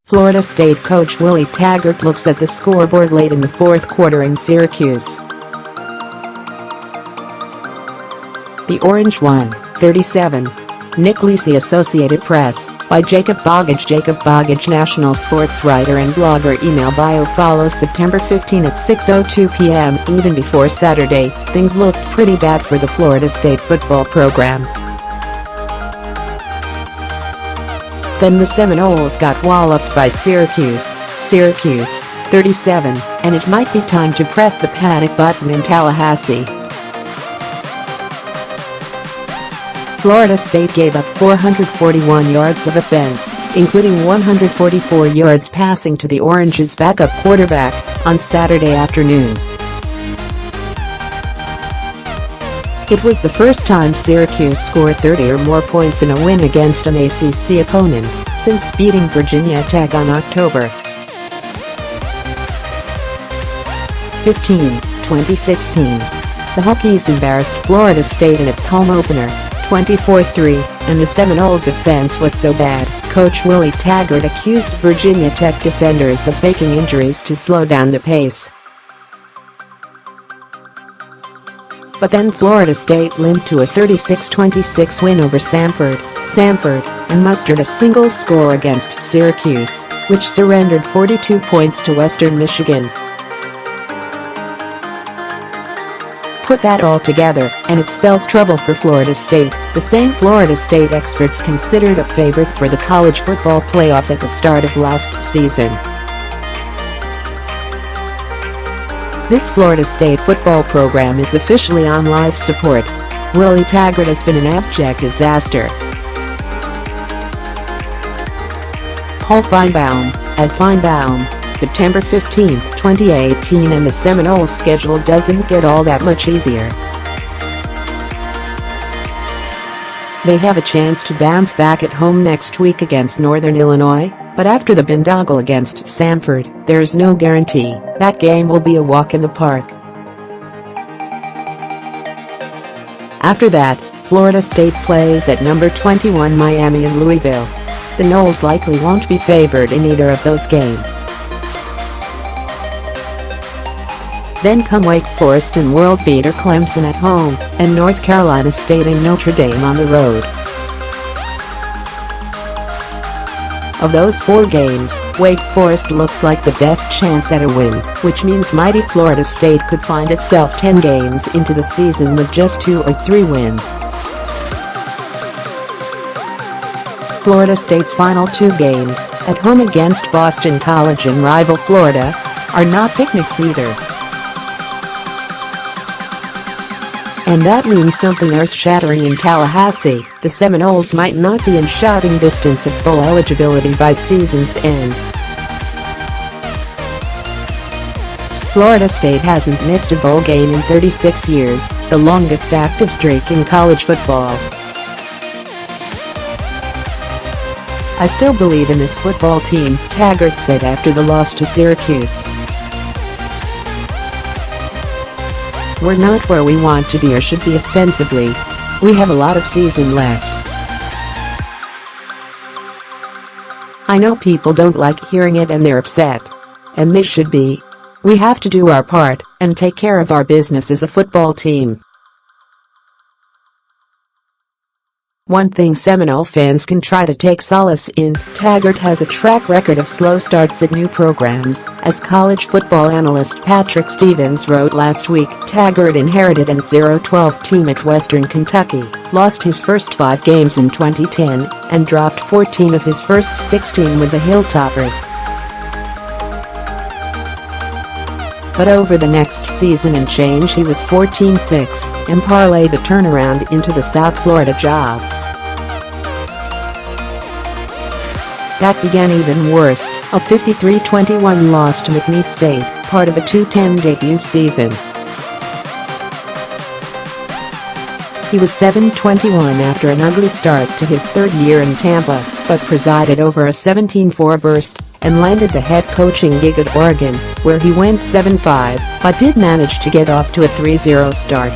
Florida State coach Willie Taggart looks at the scoreboard late in the fourth quarter in Syracuse. The Orange won, 37. Nick Lisi, Associated Press, by Jacob Boggage. Jacob Boggage, national sports writer and blogger. Email bio follows September 15 at 6:02 p.m. Even before Saturday, things looked pretty bad for the Florida State football program. Then the Seminoles got walloped by Syracuse, 37, and it might be time to press the panic button in Tallahassee. Florida State gave up 441 yards of offense, including 144 yards passing to the Orange's backup quarterback, on Saturday afternoon. It was the first time Syracuse scored 30 or more points in a win against an ACC opponent since beating Virginia Tech on October 15, 2016. The Hokies embarrassed Florida State in its home opener, 24-3, and the Seminoles' offense was so bad, Coach Willie Taggart accused Virginia Tech defenders of faking injuries to slow down the pace. But then Florida State limped to a 36-26 win over Samford, and mustered a single score against Syracuse, which surrendered 42 points to Western Michigan. Put that all together, and it spells trouble for Florida State, the same Florida State experts considered a favorite for the college football playoff at the start of last season. This Florida State football program is officially on life support. Willie Taggart has been an abject disaster. Paul Feinbaum, at Feinbaum, September 15, 2018. And the Seminoles' schedule doesn't get all that much easier. They have a chance to bounce back at home next week against Northern Illinois, but after the boondoggle against Samford, there's no guarantee that game will be a walk in the park. After that, Florida State plays at number 21 Miami and Louisville. The Noles likely won't be favored in either of those games. Then come Wake Forest and world beater Clemson at home, and North Carolina State and Notre Dame on the road. Of those 4 games, Wake Forest looks like the best chance at a win, which means mighty Florida State could find itself 10 games into the season with just 2 or 3 wins. Florida State's final 2 games, at home against Boston College and rival Florida, are not picnics either. And that means something earth-shattering in Tallahassee. The Seminoles might not be in shouting distance of full eligibility by season's end. Florida State hasn't missed a bowl game in 36 years, the longest active streak in college football. I still believe in this football team, Taggart said after the loss to Syracuse. We're not where we want to be or should be offensively. We have a lot of season left. I know people don't like hearing it and they're upset. And they should be. We have to do our part and take care of our business as a football team. One thing Seminole fans can try to take solace in, Taggart has a track record of slow starts at new programs, as college football analyst Patrick Stevens wrote last week. Taggart inherited an 0-12 team at Western Kentucky, lost his first 5 games in 2010, and dropped 14 of his first 16 with the Hilltoppers. But over the next season and change he was 14-6, and parlayed the turnaround into the South Florida job. That began even worse, a 53-21 loss to McNeese State, part of a 2-10 debut season. He was 7-21 after an ugly start to his 3rd year in Tampa, but presided over a 17-4 burst and landed the head coaching gig at Oregon, where he went 7-5, but did manage to get off to a 3-0 start.